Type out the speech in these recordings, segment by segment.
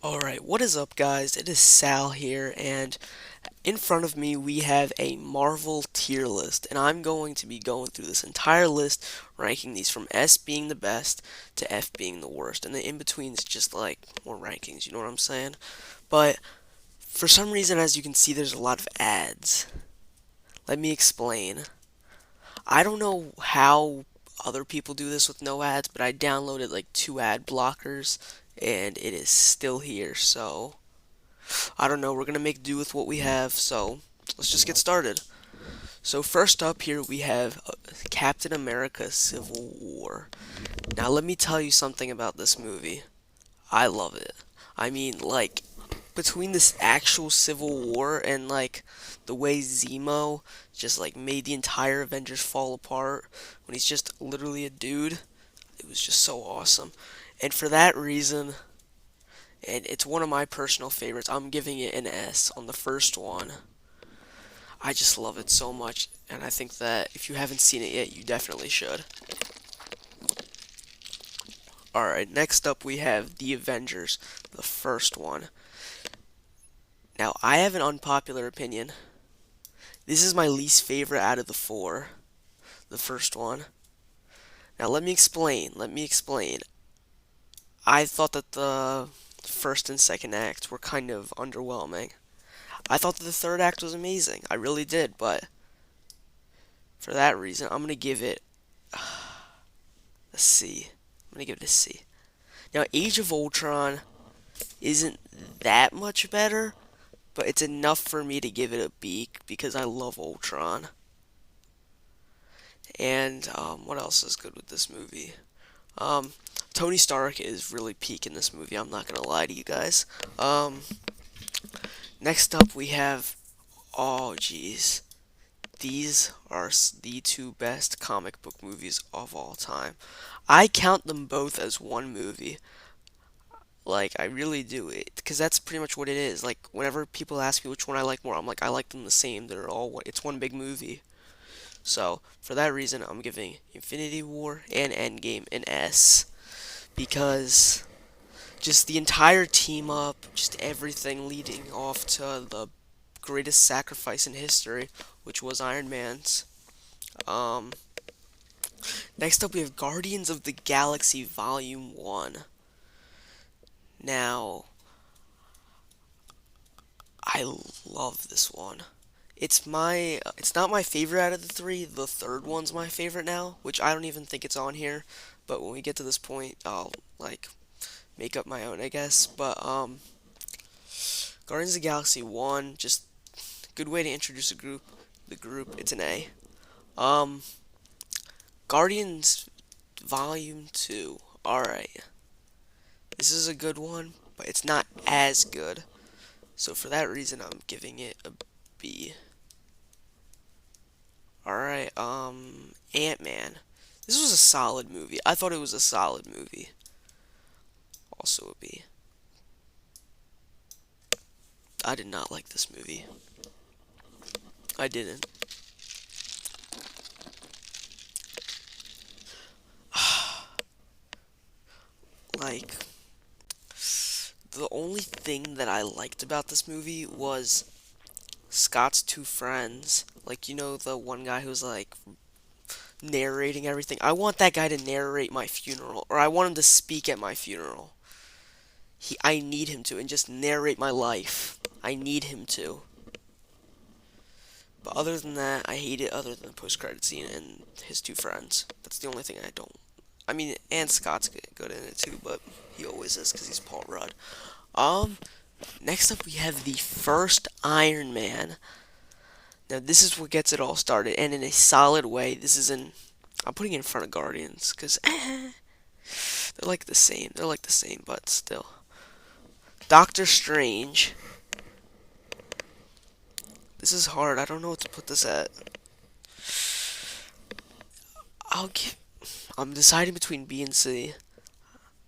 Alright, what is up, guys? It is Sal here, and in front of me we have a Marvel tier list, and I'm going to be going through this entire list, ranking these from S being the best to F being the worst, and the in-between is just like more rankings, you know what I'm saying? But for some reason, as you can see, there's a lot of ads. Let me explain. I don't know how other people do this with no ads, but I downloaded like two ad blockers, and it is still here, so I don't know, we're gonna make do with what we have, so let's just get started. So first up here we have Captain America Civil War. Now let me tell you something about this movie. I love it. I mean, like, between this actual Civil War and like the way Zemo just like made the entire Avengers fall apart when he's just literally a dude, it was just so awesome. And for that reason, and it's one of my personal favorites, I'm giving it an S on the first one. I just love it so much, and I think that if you haven't seen it yet, you definitely should. Alright, next up we have The Avengers, the first one. Now, I have an unpopular opinion. This is my least favorite out of the four, the first one. Now, let me explain. I thought that the first and second act were kind of underwhelming. I thought that the third act was amazing. I really did, but for that reason, I'm gonna give it a C. I'm gonna give it a C. Now, Age of Ultron isn't that much better, but it's enough for me to give it a B because I love Ultron. And what else is good with this movie? Um, Tony Stark is really peak in this movie. I'm not gonna lie to you guys. Next up we have, oh geez, these are the two best comic book movies of all time. I count them both as one movie. Like, I really do it, because that's pretty much what it is. Like, whenever people ask me which one I like more, I'm like, I like them the same. They're all one, it's one big movie. So, for that reason, I'm giving Infinity War and Endgame an S. Because just the entire team up, just everything leading off to the greatest sacrifice in history, which was Iron Man's. Um, Next up, we have Guardians of the Galaxy Volume 1. Now, I love this one. It's not my favorite out of the three. The third one's my favorite now, which I don't even think it's on here. But when we get to this point, I'll like make up my own, I guess. But Guardians of the Galaxy 1, just good way to introduce a group. The group, it's an A. Um, Guardians Volume 2. Alright. This is a good one, but it's not as good. So for that reason, I'm giving it a B. Alright, Ant-Man. This was a solid movie. I thought it was a solid movie. Also a B. I did not like this movie. I didn't. Like, the only thing that I liked about this movie was Scott's two friends. Like, you know, the one guy who's like narrating everything. I want that guy to narrate my funeral, or I want him to speak at my funeral. I need him to, and just narrate my life. I need him to. But other than that, I hate it. Other than the post-credit scene and his two friends, that's the only thing I don't. I mean, and Scott's good in it too, but he always is because he's Paul Rudd. Um, Next up we have the first Iron Man. Now this is what gets it all started, and in a solid way. This is in. I'm putting it in front of Guardians because they're like the same. They're like the same, but still. Doctor Strange. This is hard. I don't know what to put this at. I'll give. I'm deciding between B and C.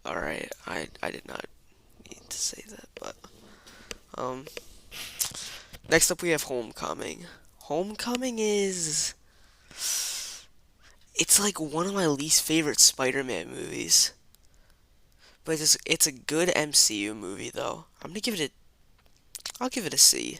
Alright, I did not need to say that, but um next up we have Homecoming. Homecoming is it's like one of my least favorite Spider-Man movies. but it's a good MCU movie though. I'll give it a C.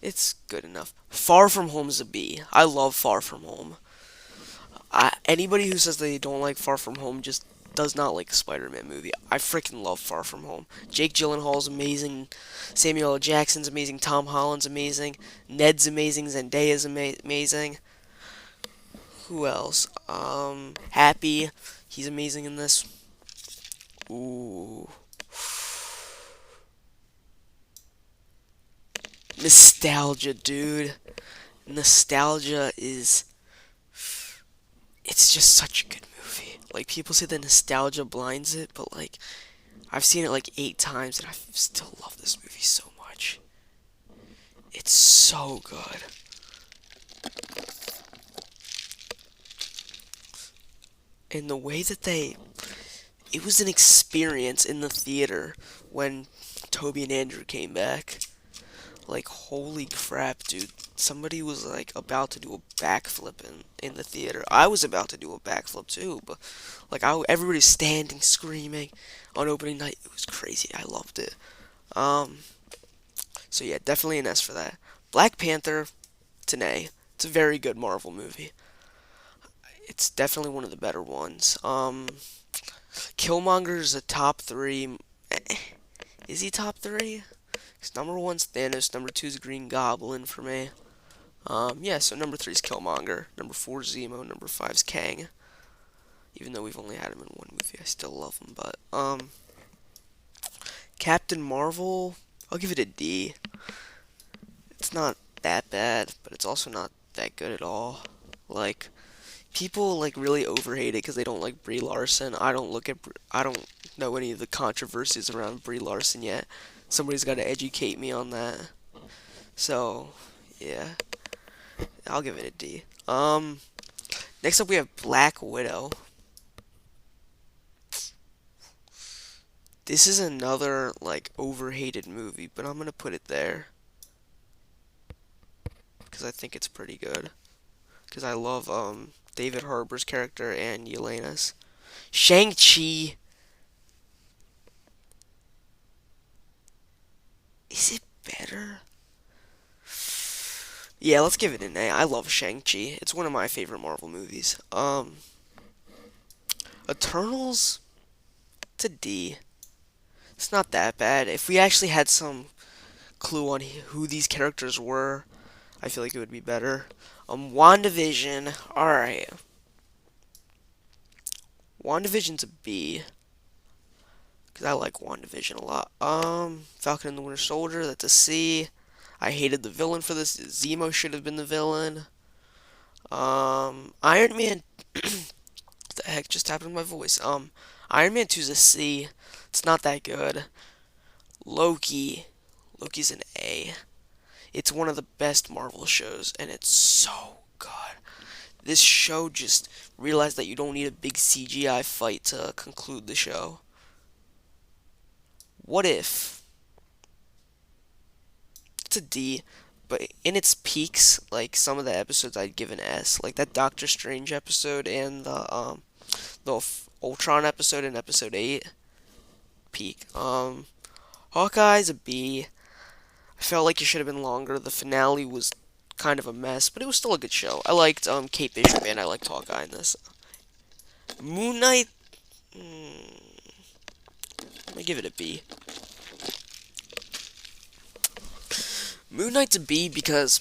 It's good enough. Far From Home is a B. I love Far From Home. Anybody who says they don't like Far From Home just does not like a Spider-Man movie. I freaking love Far From Home. Jake Gyllenhaal's amazing, Samuel L. Jackson's amazing, Tom Holland's amazing, Ned's amazing, Zendaya's amazing. Who else? Happy, he's amazing in this. Ooh, nostalgia, dude. Nostalgia is it's just such a good movie. Like people say that nostalgia blinds it, but like I've seen it like 8 times and I still love this movie so much. It's so good. And the way that it was an experience in the theater when Toby and Andrew came back. Like holy crap, dude. Somebody was like about to do a backflip in the theater. I was about to do a backflip too, but like everybody's standing screaming on opening night. It was crazy. I loved it. Um so yeah, definitely an S for that. Black Panther, it's an A. It's a very good Marvel movie. It's definitely one of the better ones. Killmonger's a top 3. Is he top 3? 'Cause number one's Thanos, number two's Green Goblin for me. Yeah, so number three's Killmonger, number four's Zemo, number five's Kang. Even though we've only had him in one movie, I still love him. But Captain Marvel, I'll give it a D. It's not that bad, but it's also not that good at all. Like people like really overhate it because they don't like Brie Larson. I don't know any of the controversies around Brie Larson yet. Somebody's got to educate me on that. So, yeah, I'll give it a D. Next up we have Black Widow. This is another like overhated movie, but I'm gonna put it there because I think it's pretty good. Because I love David Harbour's character and Yelena's. Shang-Chi. Is it better? Yeah, let's give it an A. I love Shang-Chi. It's one of my favorite Marvel movies. Eternals, it's a D. It's not that bad. If we actually had some clue on who these characters were, I feel like it would be better. WandaVision, alright. WandaVision's a B. Because I like WandaVision a lot. Falcon and the Winter Soldier, that's a C. I hated the villain for this. Zemo should have been the villain. Iron Man. What the heck just happened to my voice? Iron Man 2's a C. It's not that good. Loki. Loki's an A. It's one of the best Marvel shows, and it's so good. This show just realized that you don't need a big CGI fight to conclude the show. What if? It's a D, but in its peaks, like some of the episodes I'd give an S. Like that Doctor Strange episode and the Ultron episode in episode 8. Peak. Hawkeye's a B. I felt like it should have been longer. The finale was kind of a mess, but it was still a good show. I liked Kate Bishop and I liked Hawkeye in this. Moon Knight, I'm gonna give it a B. Moon Knight's a B because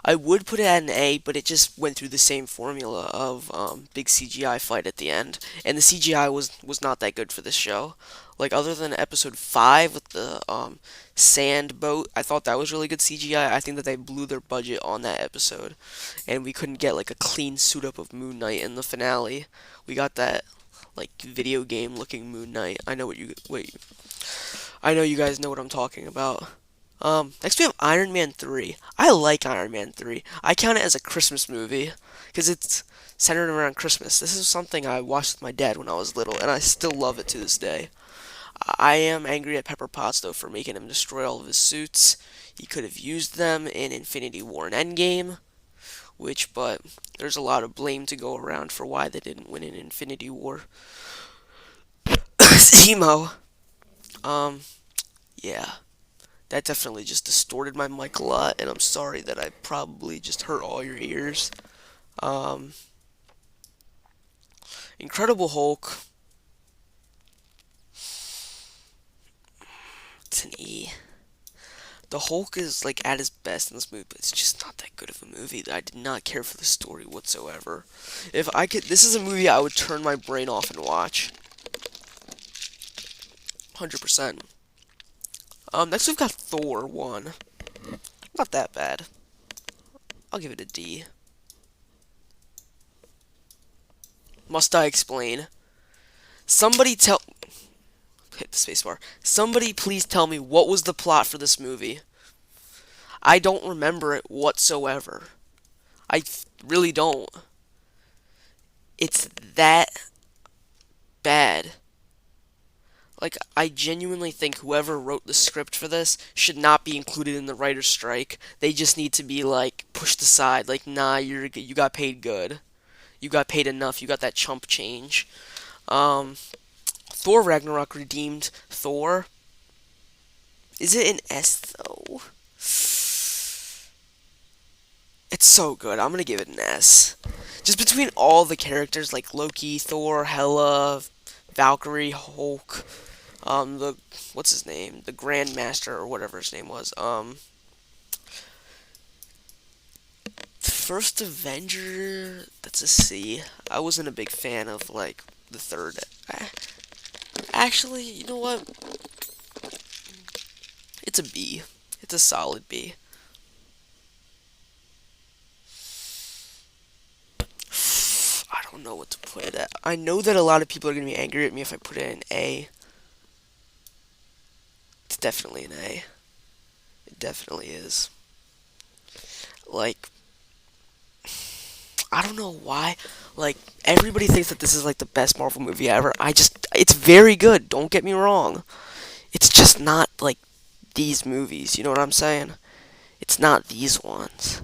I would put it at an A, but it just went through the same formula of big CGI fight at the end, and the CGI was not that good for this show. Like other than episode 5 with the sand boat, I thought that was really good CGI. I think that they blew their budget on that episode, and we couldn't get like a clean suit up of Moon Knight in the finale. We got that like video game looking Moon Knight. I know what you wait. I know you guys know what I'm talking about. Next we have Iron Man 3. I like Iron Man 3. I count it as a Christmas movie because it's centered around Christmas. This is something I watched with my dad when I was little, and I still love it to this day. I am angry at Pepper Potts though for making him destroy all of his suits. He could have used them in Infinity War and Endgame, but there's a lot of blame to go around for why they didn't win in Infinity War. this emo. Um, yeah, that definitely just distorted my mic a lot, and I'm sorry that I probably just hurt all your ears. Um, Incredible Hulk. It's an E. The Hulk is like at his best in this movie, but it's just not that good of a movie. I did not care for the story whatsoever. If I could, this is a movie I would turn my brain off and watch. 100%. Next we've got Thor 1. Not that bad. I'll give it a D. Must I explain? Somebody tell... Hit the spacebar. Somebody please tell me what was the plot for this movie. I don't remember it whatsoever. Really don't. It's that bad. Like, I genuinely think whoever wrote the script for this should not be included in the writer's strike. They just need to be, like, pushed aside. Like, nah, you got paid good. You got paid enough. You got that chump change. Thor Ragnarok redeemed Thor. Is it an S, though? It's so good. I'm gonna give it an S. Just between all the characters, like Loki, Thor, Hela, Valkyrie, Hulk, the what's his name, the Grandmaster or whatever his name was. First Avenger. That's a C. I wasn't a big fan of like the third. Actually, you know what? It's a B. It's a solid B. I don't know what to put it at. I know that a lot of people are gonna be angry at me if I put it in A. It's definitely an A. It definitely is. Like, I don't know why. Like, everybody thinks that this is like the best Marvel movie ever. It's very good. Don't get me wrong. It's just not like these movies. You know what I'm saying? It's not these ones.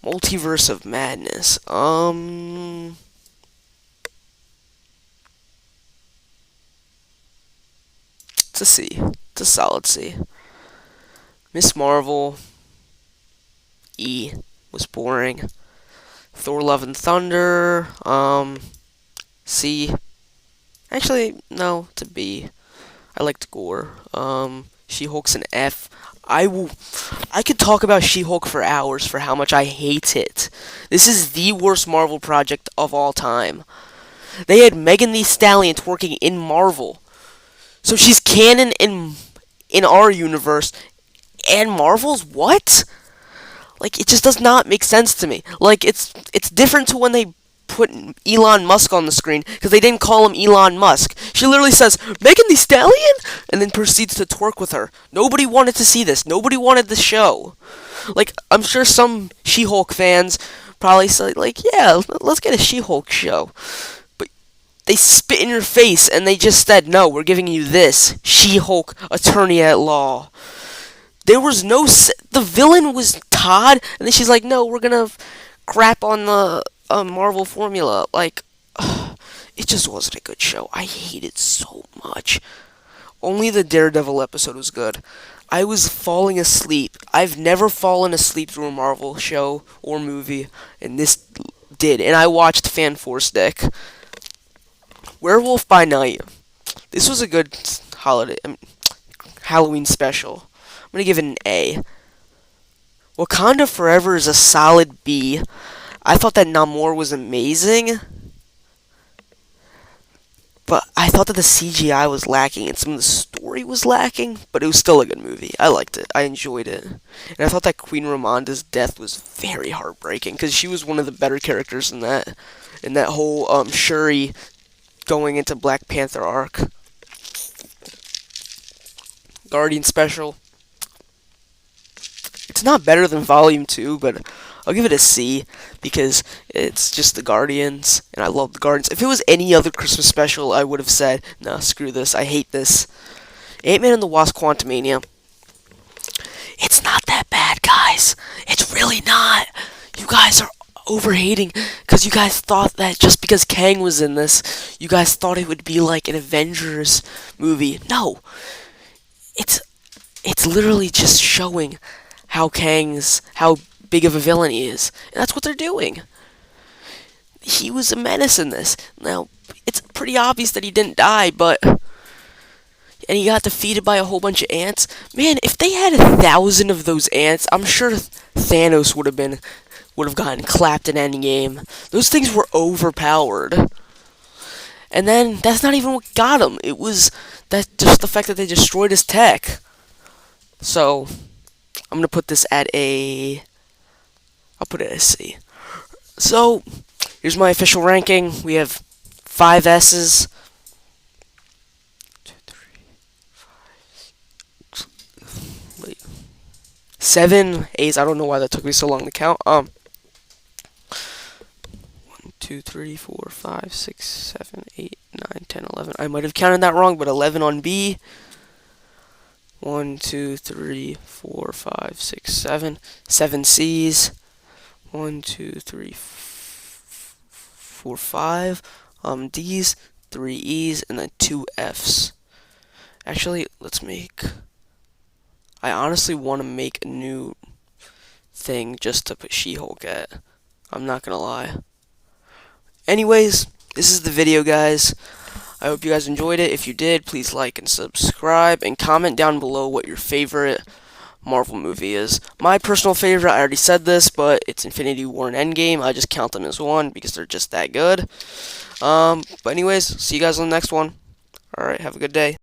Multiverse of Madness. It's a C. It's a solid C. Miss Marvel. E. Was boring. Thor Love and Thunder. C. Actually, no, it's a B. I liked Gore. She-Hulk's an F. I could talk about She-Hulk for hours for how much I hate it. This is the worst Marvel project of all time. They had Megan Thee Stallion twerking in Marvel. So she's canon in our universe and Marvel's what? Like, it just does not make sense to me. Like, it's different to when they put Elon Musk on the screen, because they didn't call him Elon Musk. She literally says, Megan Thee Stallion? And then proceeds to twerk with her. Nobody wanted to see this. Nobody wanted the show. Like, I'm sure some She-Hulk fans probably say, like, yeah, let's get a She-Hulk show. But they spit in your face, and they just said, no, we're giving you this. She-Hulk, attorney at law. There was no... The villain was Todd, and then she's like, no, we're gonna crap on the Marvel formula. Like, it just wasn't a good show. I hate it so much. Only the Daredevil episode was good. I was falling asleep. I've never fallen asleep through a Marvel show or movie, and this did. And I watched Fan Force Dick. Werewolf by Night. This was a good Halloween special. I'm gonna give it an A. Wakanda Forever is a solid B. I thought that Namor was amazing, but I thought that the CGI was lacking and some of the story was lacking, but it was still a good movie. I liked it. I enjoyed it. And I thought that Queen Ramonda's death was very heartbreaking, because she was one of the better characters in that whole Shuri going into Black Panther arc. Guardian Special. It's not better than Volume 2, but I'll give it a C, because it's just the Guardians, and I love the Guardians. If it was any other Christmas special, I would have said, nah, screw this, I hate this. Ant-Man and the Wasp: Quantumania. It's not that bad, guys. It's really not. You guys are overhating because you guys thought that just because Kang was in this, you guys thought it would be like an Avengers movie. No, it's it's literally just showing how big of a villain he is. And that's what they're doing. He was a menace in this. Now, it's pretty obvious that he didn't die, but and he got defeated by a whole bunch of ants. Man, if they had 1,000 of those ants, I'm sure Thanos would have gotten clapped in Endgame. Those things were overpowered. And then that's not even what got him. It was that just the fact that they destroyed his tech. So I'm gonna put this at a. I'll put it at a C. So here's my official ranking. We have 5 S's. 2, 3, 5. Wait. 7 A's. I don't know why that took me so long to count. 1, 2, 3, 4, 5, 6, 7, 8, 9, 10, 11. I might have counted that wrong, but 11 on B. 1, 2, 3, 4, 5, 6, 7. 7 C's. 1, 2, 3, 4, 5. D's. 3 E's, and then 2 F's. Actually, let's make. I honestly want to make a new thing just to put She-Hulk at. I'm not gonna lie. Anyways, this is the video, guys. I hope you guys enjoyed it. If you did, please like and subscribe, and comment down below what your favorite Marvel movie is. My personal favorite, I already said this, but it's Infinity War and Endgame. I just count them as one because they're just that good. But anyways, see you guys on the next one. Alright, have a good day.